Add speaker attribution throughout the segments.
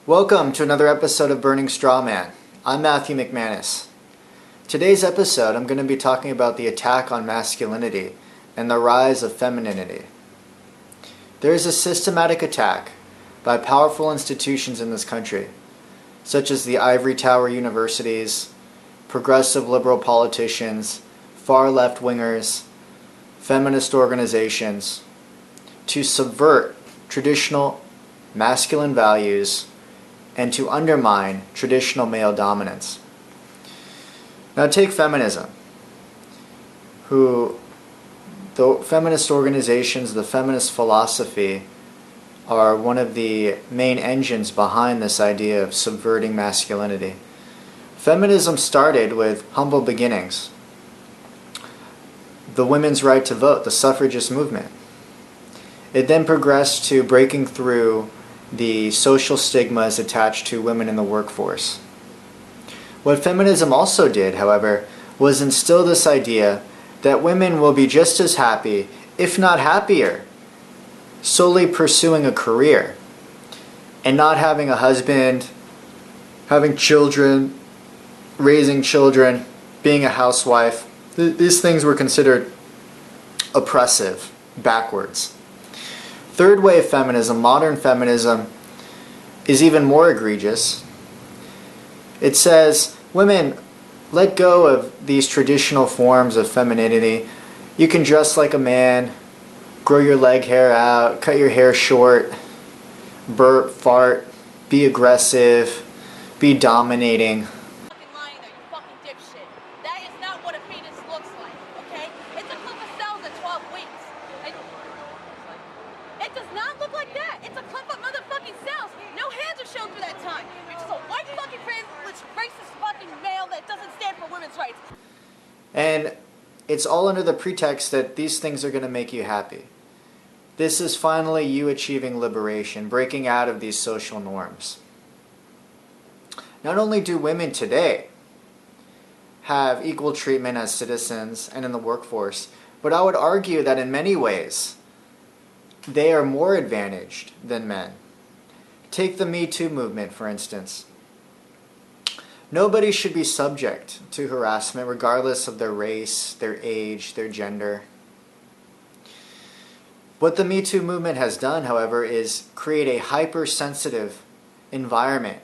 Speaker 1: Welcome to another episode of Burning Straw Man. I'm Matthew McManus. Today's episode I'm going to be talking about the attack on masculinity and the rise of femininity. There is a systematic attack by powerful institutions in this country, such as the Ivory Tower universities, progressive liberal politicians, far left-wingers, feminist organizations, to subvert traditional masculine values and to undermine traditional male dominance. Now take feminism, who the feminist organizations, the feminist philosophy, are one of the main engines behind this idea of subverting masculinity. Feminism started with humble beginnings. The women's right to vote, the suffragist movement. It then progressed to breaking through the social stigmas attached to women in the workforce. What feminism also did, however, was instill this idea that women will be just as happy, if not happier, solely pursuing a career and not having a husband, having children, raising children, being a housewife. These things were considered oppressive, backwards. Third wave feminism, modern feminism, is even more egregious. It says, women, let go of these traditional forms of femininity. You can dress like a man, grow your leg hair out, cut your hair short, burp, fart, be aggressive, be dominating. And it's all under the pretext that these things are going to make you happy. This is finally you achieving liberation, breaking out of these social norms. Not only do women today have equal treatment as citizens and in the workforce, but I would argue that in many ways they are more advantaged than men. Take the Me Too movement, for instance. Nobody should be subject to harassment regardless of their race, their age, their gender. What the Me Too movement has done, however, is create a hypersensitive environment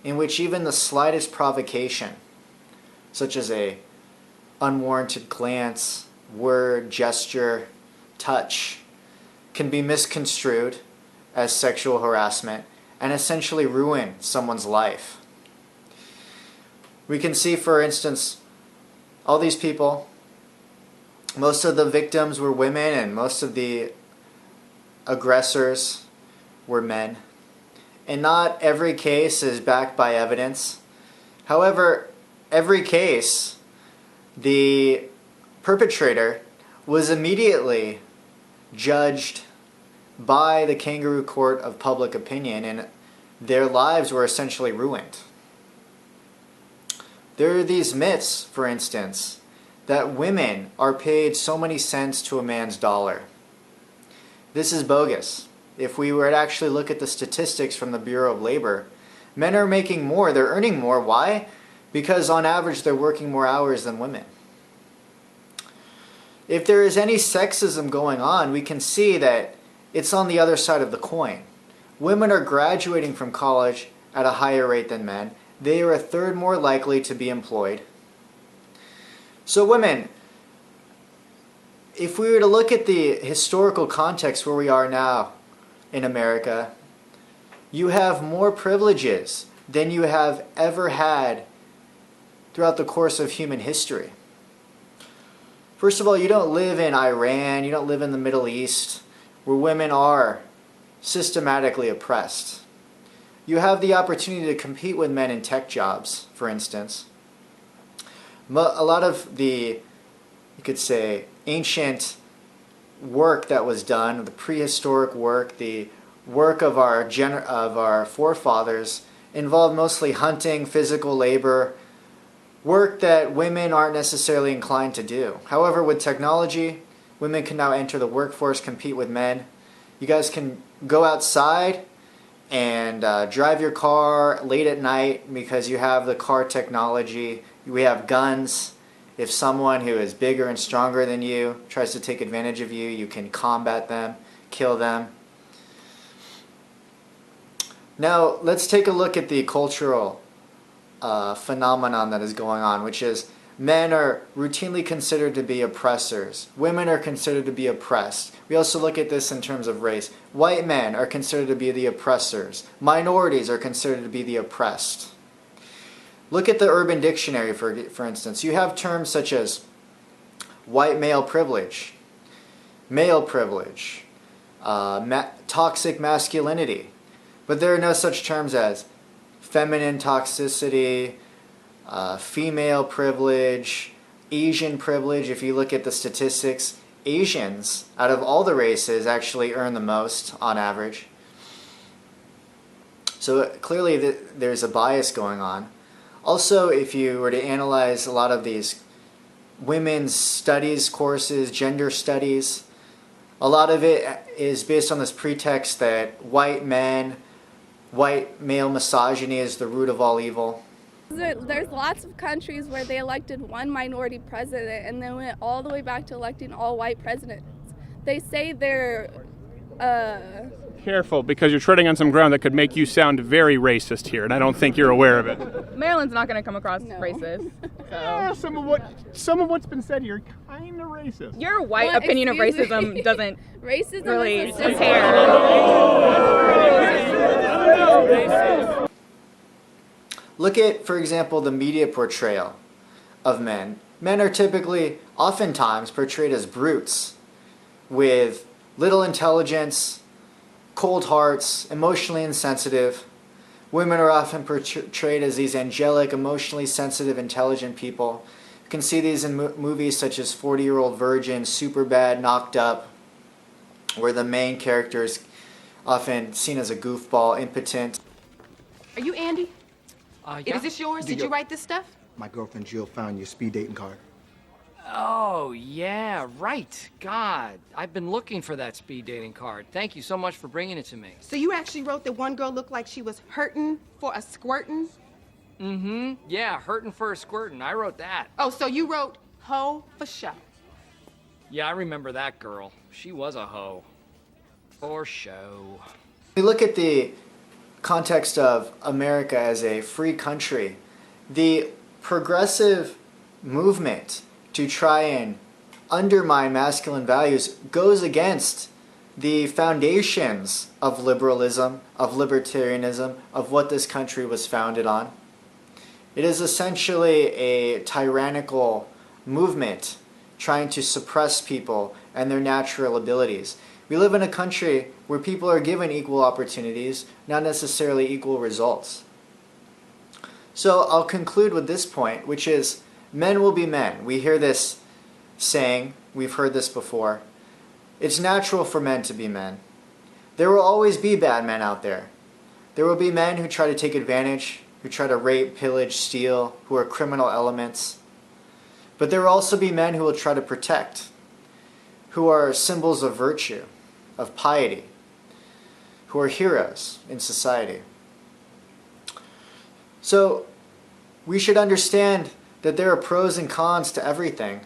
Speaker 1: in which even the slightest provocation, such as a unwarranted glance, word, gesture, touch, can be misconstrued as sexual harassment and essentially ruin someone's life. We can see, for instance, all these people, most of the victims were women and most of the aggressors were men. And not every case is backed by evidence. However, every case, the perpetrator was immediately judged by the kangaroo court of public opinion and their lives were essentially ruined. There are these myths, for instance, that women are paid so many cents to a man's dollar. This is bogus. If we were to actually look at the statistics from the Bureau of Labor, men are making more, they're earning more. Why? Because on average they're working more hours than women. If there is any sexism going on, we can see that it's on the other side of the coin. Women are graduating from college at a higher rate than men. They are a third more likely to be employed. So women, if we were to look at the historical context where we are now in America, you have more privileges than you have ever had throughout the course of human history. First of all, you don't live in Iran, you don't live in the Middle East, where women are systematically oppressed. You have the opportunity to compete with men in tech jobs, for instance. A lot of the, you could say, ancient work that was done, the prehistoric work, the work of our forefathers, involved mostly hunting, physical labor, work that women aren't necessarily inclined to do. However, with technology, women can now enter the workforce, compete with men. You guys can go outside and drive your car late at night because you have the car technology. We have guns. If someone who is bigger and stronger than you tries to take advantage of you, you can combat them, kill them. Now, let's take a look at the cultural phenomenon that is going on, which is men are routinely considered to be oppressors. Women are considered to be oppressed. We also look at this in terms of race. White men are considered to be the oppressors. Minorities are considered to be the oppressed. Look at the Urban Dictionary, for instance. You have terms such as white male privilege, toxic masculinity. But there are no such terms as feminine toxicity, female privilege, Asian privilege. If you look at the statistics, Asians, out of all the races, actually earn the most on average. So clearly there's a bias going on. Also, if you were to analyze a lot of these women's studies courses, gender studies, a lot of it is based on this pretext that white male misogyny is the root of all evil.
Speaker 2: There's lots of countries where they elected one minority president and then went all the way back to electing all white presidents. They say they're
Speaker 3: Careful, because you're treading on some ground that could make you sound very racist here, and I don't think you're aware of it.
Speaker 4: Maryland's not going to come across racist. So.
Speaker 3: Some of what's been said here kind of racist.
Speaker 4: Your white opinion of racism doesn't
Speaker 2: racism
Speaker 4: really
Speaker 2: compare.
Speaker 1: Look at, for example, the media portrayal of men. Men are typically, oftentimes, portrayed as brutes with little intelligence, cold hearts, emotionally insensitive. Women are often portrayed as these angelic, emotionally sensitive, intelligent people. You can see these in movies such as 40-Year-Old Virgin, Superbad, Knocked Up, where the main character is often seen as a goofball, impotent.
Speaker 5: Are you Andy?
Speaker 6: Yeah.
Speaker 5: Is this yours? Did you write this stuff?
Speaker 6: My girlfriend Jill found your speed dating card.
Speaker 7: Oh, yeah, right. God, I've been looking for that speed dating card. Thank you so much for bringing it to me.
Speaker 5: So you actually wrote that one girl looked like she was hurting for a squirtin'?
Speaker 7: Mm-hmm. Yeah, hurting for a squirtin'. I wrote that.
Speaker 5: Oh, so you wrote hoe for show.
Speaker 7: Yeah, I remember that girl. She was a hoe. For show.
Speaker 1: We look at the context of America as a free country. The progressive movement to try and undermine masculine values goes against the foundations of liberalism, of libertarianism, of what this country was founded on. It is essentially a tyrannical movement trying to suppress people and their natural abilities. We live in a country where people are given equal opportunities, not necessarily equal results. So I'll conclude with this point, which is men will be men. We hear this saying, we've heard this before. It's natural for men to be men. There will always be bad men out there. There will be men who try to take advantage, who try to rape, pillage, steal, who are criminal elements. But there will also be men who will try to protect, who are symbols of virtue, of piety, who are heroes in society. So we should understand that there are pros and cons to everything.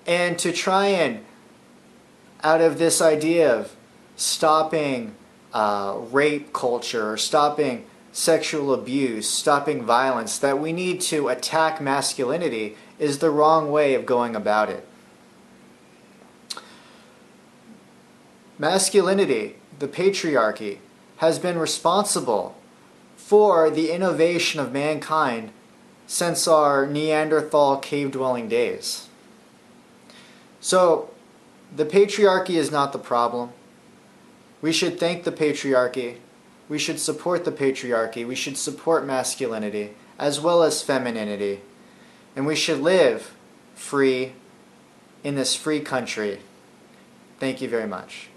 Speaker 1: And to try and, out of this idea of stopping rape culture, or stopping sexual abuse, stopping violence, that we need to attack masculinity is the wrong way of going about it. Masculinity, the patriarchy, has been responsible for the innovation of mankind since our Neanderthal cave-dwelling days. So, the patriarchy is not the problem. We should thank the patriarchy. We should support the patriarchy. We should support masculinity as well as femininity. And we should live free in this free country. Thank you very much.